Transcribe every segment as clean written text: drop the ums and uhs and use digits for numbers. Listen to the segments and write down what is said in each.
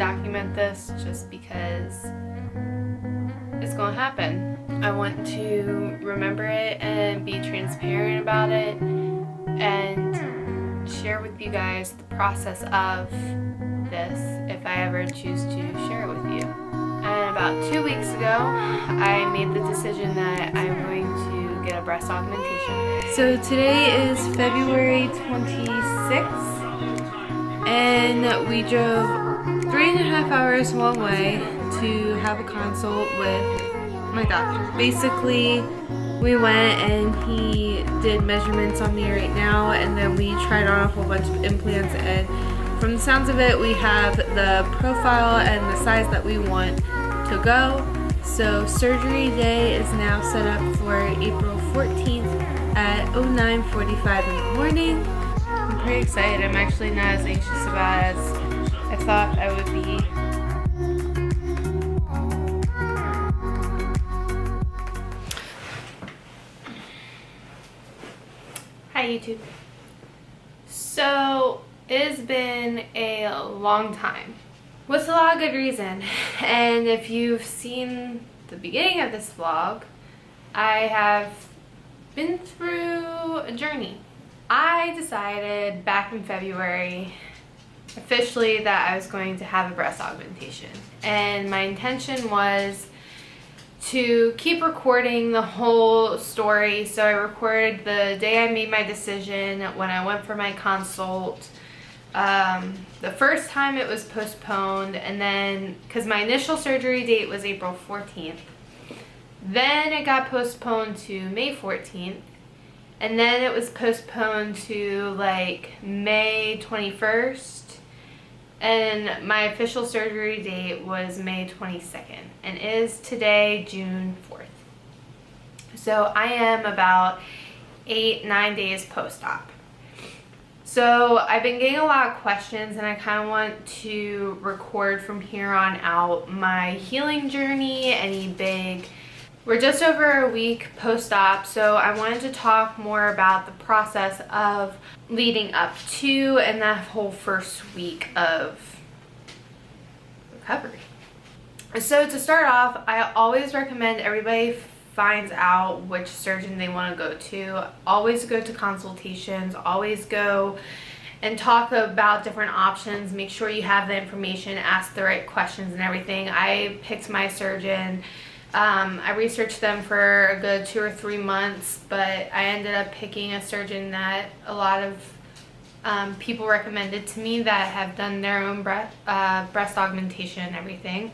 document this just because it's gonna happen. I want to remember it and be transparent about it and share with you guys the process of this if I ever choose to share it with you. And about 2 weeks ago, I made the decision that I'm going to get a breast augmentation. So today is February 26th, and we drove 3.5 hours one way to have a consult with my doctor. Basically, we went and he did measurements on me right now, and then we tried on a whole bunch of implants, and from the sounds of it, we have the profile and the size that we want to go. So surgery day is now set up for April 14th at 09:45 in the morning. I'm pretty excited. I'm actually not as anxious about it as I thought I would be. Hi YouTube. So it has been a long time with a lot of good reason, and if you've seen the beginning of this vlog, I have been through a journey. I decided back in February officially that I was going to have a breast augmentation, and my intention was to keep recording the whole story. So I recorded the day I made my decision, when I went for my consult. The first time it was postponed, and then because my initial surgery date was April 14th, then it got postponed to May 14th, and then it was postponed to like May 21st, and my official surgery date was May 22nd, and it is today June 4th. So I am about 8-9 days post-op. So I've been getting a lot of questions, and I kind of want to record from here on out my healing journey. We're just over a week post-op, so I wanted to talk more about the process of leading up to and that whole first week of recovery. So to start off, I always recommend everybody finds out which surgeon they want to go to. Always go to consultations, always go and talk about different options. Make sure you have the information, ask the right questions and everything. I picked my surgeon. I researched them for a good 2 or 3 months, but I ended up picking a surgeon that a lot of people recommended to me that have done their own breast augmentation and everything.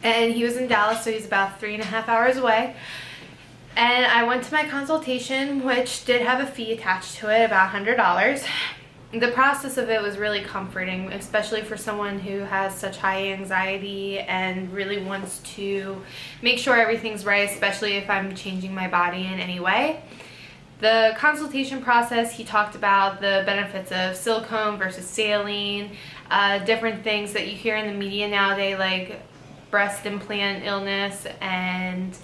And he was in Dallas, so he's about 3.5 hours away. And I went to my consultation, which did have a fee attached to it, about $100. The process of it was really comforting, especially for someone who has such high anxiety and really wants to make sure everything's right, especially if I'm changing my body in any way. The consultation process, he talked about the benefits of silicone versus saline, different things that you hear in the media nowadays, like breast implant illness, and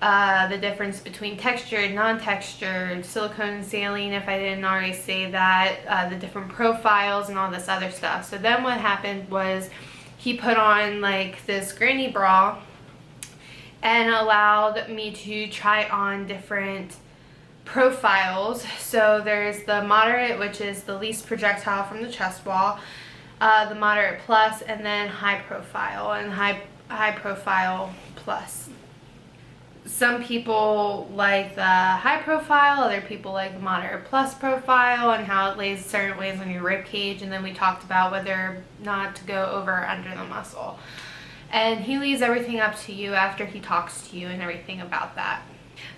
the difference between textured, non-textured, silicone and saline, if I didn't already say that, the different profiles and all this other stuff. So then what happened was he put on like this granny bra and allowed me to try on different profiles. So there's the moderate, which is the least projectile from the chest wall, the moderate plus, and then high profile, and high profile plus. Some people like the high profile, other people like the moderate plus profile, and how it lays certain ways on your rib cage. And then we talked about whether or not to go over or under the muscle. And he leaves everything up to you after he talks to you and everything about that.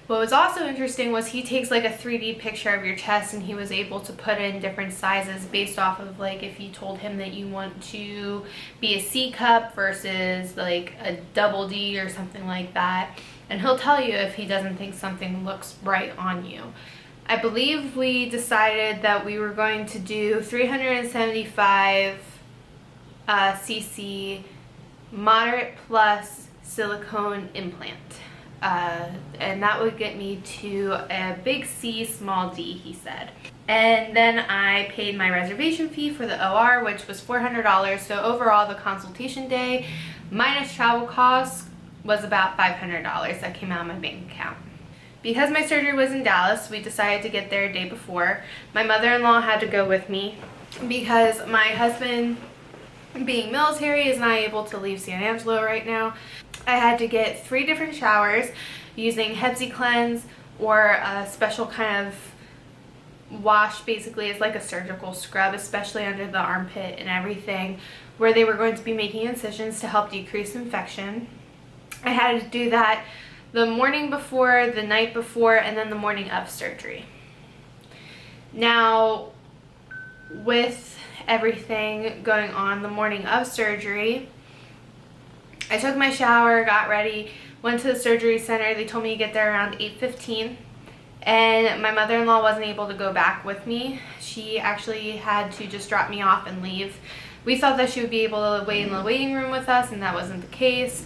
What was also interesting was he takes like a 3D picture of your chest, and he was able to put in different sizes based off of like if you told him that you want to be a C cup versus like a double D or something like that. And he'll tell you if he doesn't think something looks right on you. I believe we decided that we were going to do 375 cc moderate plus silicone implant. and that would get me to a big C, small d, he said. And then I paid my reservation fee for the OR, which was $400. So overall, the consultation day minus travel costs was about $500 that came out of my bank account. Because my surgery was in Dallas, we decided to get there a day before. My mother-in-law had to go with me because my husband, being military, is not able to leave San Angelo right now. I had to get 3 different showers using Hepsi Cleanse or a special kind of wash. Basically, it's like a surgical scrub, especially under the armpit and everything, where they were going to be making incisions to help decrease infection. I had to do that the morning before, the night before, and then the morning of surgery. Now, with everything going on the morning of surgery, I took my shower, got ready, went to the surgery center. They told me to get there around 8:15, and my mother-in-law wasn't able to go back with me. She actually had to just drop me off and leave. We thought that she would be able to wait in the waiting room with us, and that wasn't the case.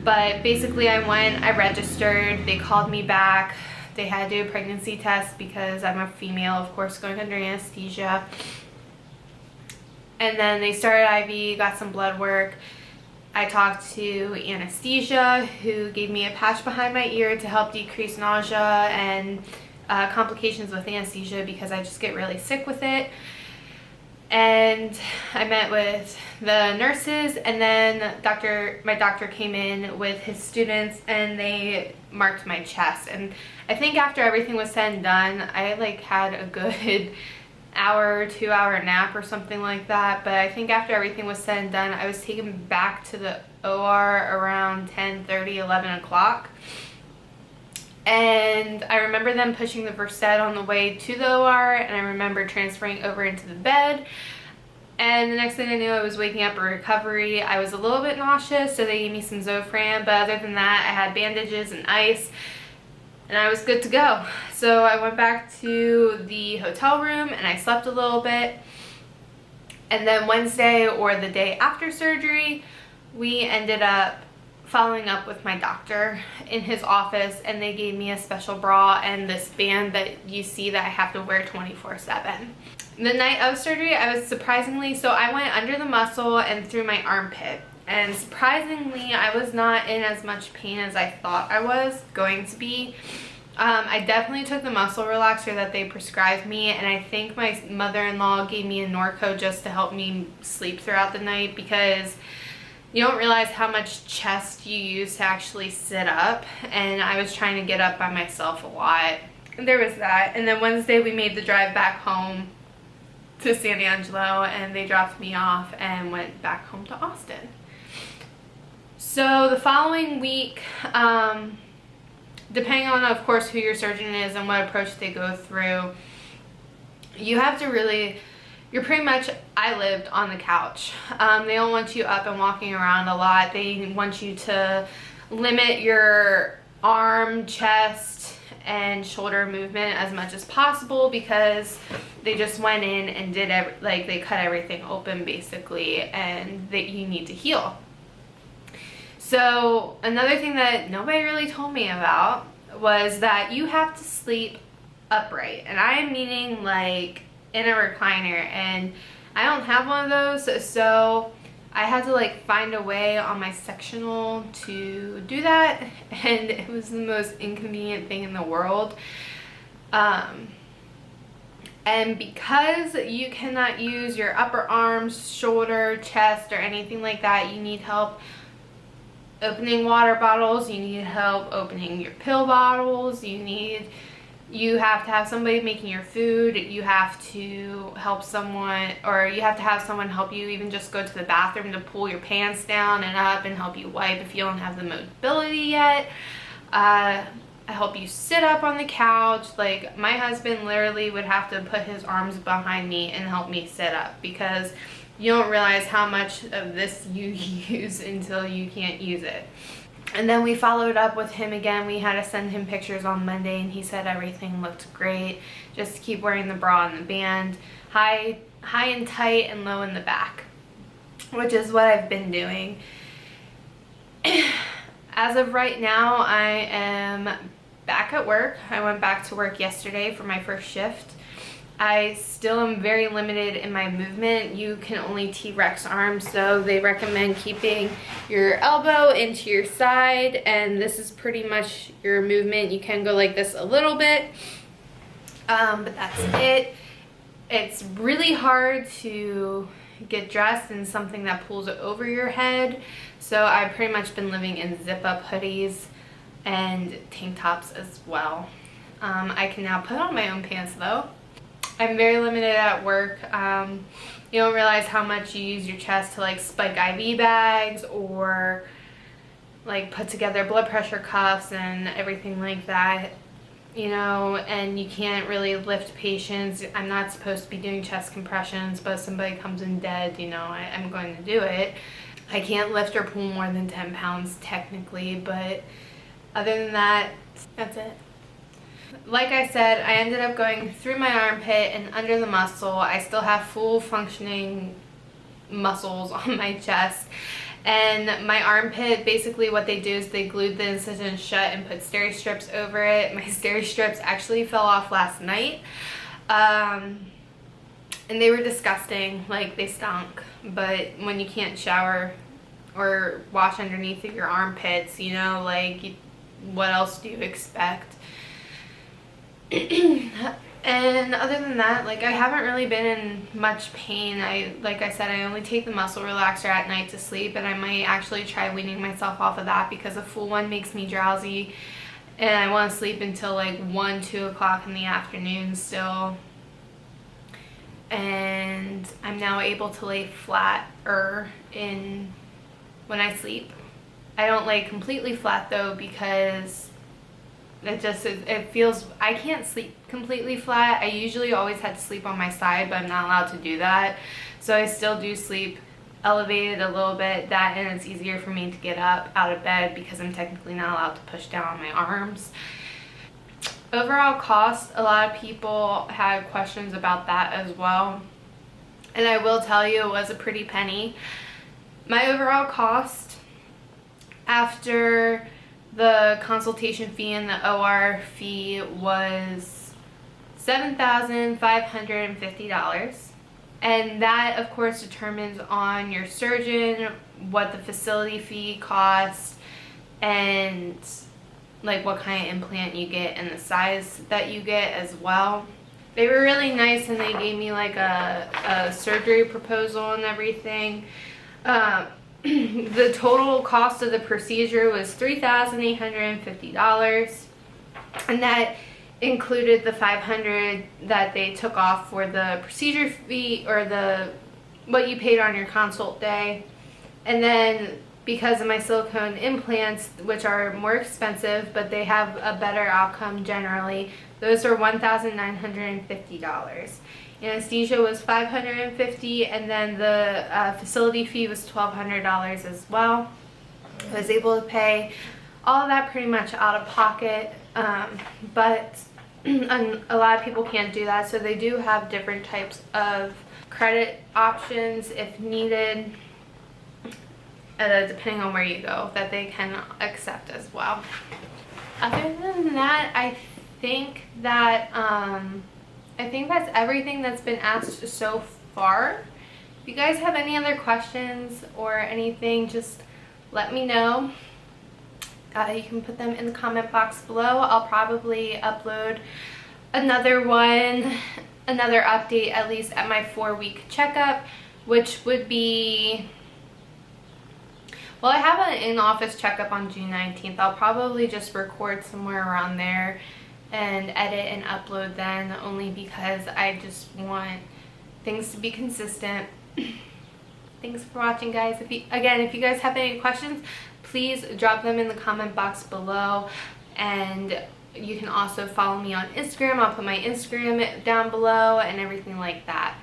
But basically, I went, I registered, they called me back. They had to do a pregnancy test because I'm a female, of course, going under anesthesia. And then they started IV, got some blood work. I talked to anesthesia, who gave me a patch behind my ear to help decrease nausea and complications with anesthesia because I just get really sick with it. And I met with the nurses, and then my doctor came in with his students, and they marked my chest. And I think after everything was said and done, I like had a good hour, 2-hour nap or something like that. But I think after everything was said and done, I was taken back to the OR around 10:30, 11 o'clock. And I remember them pushing the Versed on the way to the OR, and I remember transferring over into the bed. And the next thing I knew, I was waking up in recovery. I was a little bit nauseous, so they gave me some Zofran, but other than that, I had bandages and ice, and I was good to go. So I went back to the hotel room, and I slept a little bit. And then Wednesday, or the day after surgery, we ended up following up with my doctor in his office, and they gave me a special bra and this band that you see that I have to wear 24/7. The night of surgery, I was surprisingly, so I went under the muscle and through my armpit, and surprisingly, I was not in as much pain as I thought I was going to be. I definitely took the muscle relaxer that they prescribed me, and I think my mother-in-law gave me a Norco just to help me sleep throughout the night, because you don't realize how much chest you use to actually sit up, and I was trying to get up by myself a lot. And there was that. And then Wednesday we made the drive back home to San Angelo, and they dropped me off and went back home to Austin. So the following week, depending on, of course, who your surgeon is and what approach they go through, you have to really, you're pretty much, I lived on the couch. They don't want you up and walking around a lot. They want you to limit your arm, chest, and shoulder movement as much as possible, because they just went in and did they cut everything open basically, and that you need to heal. So another thing that nobody really told me about was that you have to sleep upright, and I'm meaning like in a recliner, and I don't have one of those, so I had to like find a way on my sectional to do that, and it was the most inconvenient thing in the world. And because you cannot use your upper arms, shoulder, chest, or anything like that, you need help opening water bottles, you need help opening your pill bottles, you have to have somebody making your food, you have to help someone, or you have to have someone help you even just go to the bathroom to pull your pants down and up and help you wipe if you don't have the mobility yet. I help you sit up on the couch. Like, my husband literally would have to put his arms behind me and help me sit up, because you don't realize how much of this you use until you can't use it. And then we followed up with him again. We had to send him pictures on Monday, and he said everything looked great. Just keep wearing the bra and the band, high and tight and low in the back, which is what I've been doing. As of right now, I am back at work. I went back to work yesterday for my first shift. I still am very limited in my movement. You can only T-Rex arms, so they recommend keeping your elbow into your side, and this is pretty much your movement. You can go like this a little bit, but that's it. It's really hard to get dressed in something that pulls over your head, so I've pretty much been living in zip-up hoodies and tank tops as well. I can now put on my own pants though. I'm very limited at work. You don't realize how much you use your chest to like spike IV bags or like put together blood pressure cuffs and everything like that, you know, and you can't really lift patients. I'm not supposed to be doing chest compressions, but if somebody comes in dead, you know, I'm going to do it. I can't lift or pull more than 10 pounds technically, but other than that, that's it. Like I said, I ended up going through my armpit and under the muscle. I still have full functioning muscles on my chest. And my armpit, basically what they do is they glued the incision shut and put steri strips over it. My steri strips actually fell off last night. And they were disgusting, like they stunk. But when you can't shower or wash underneath of your armpits, you know, like what else do you expect? And other than that, like I haven't really been in much pain. Like I said, I only take the muscle relaxer at night to sleep, and I might actually try weaning myself off of that because a full one makes me drowsy and I want to sleep until like 1, 2 o'clock in the afternoon still. And I'm now able to lay flat in when I sleep. I don't lay completely flat though because it feels, I can't sleep completely flat. I usually always had to sleep on my side, but I'm not allowed to do that. So I still do sleep elevated a little bit, and it's easier for me to get up out of bed because I'm technically not allowed to push down on my arms. Overall cost, a lot of people had questions about that as well. And I will tell you, it was a pretty penny. My overall cost after the consultation fee and the OR fee was $7,550. And that, of course, determines on your surgeon, what the facility fee costs, and like what kind of implant you get and the size that you get as well. They were really nice and they gave me like a surgery proposal and everything. The total cost of the procedure was $3,850, and that included the $500 that they took off for the procedure fee, or what you paid on your consult day. And then because of my silicone implants, which are more expensive but they have a better outcome generally, those are $1,950. Anesthesia was $550, and then the facility fee was $1,200 as well. I was able to pay all of that pretty much out of pocket, but a lot of people can't do that, so they do have different types of credit options if needed, depending on where you go, that they can accept as well. Other than that, I think that's everything that's been asked so far. If you guys have any other questions or anything, just let me know. You can put them in the comment box below. I'll probably upload another update at least at my 4-week checkup, which would be, well, I have an in-office checkup on June 19th. I'll probably just record somewhere around there and edit and upload then, only because I just want things to be consistent. Thanks for watching, guys. If you guys have any questions, please drop them in the comment box below, and you can also follow me on Instagram. I'll put my Instagram down below and everything like that.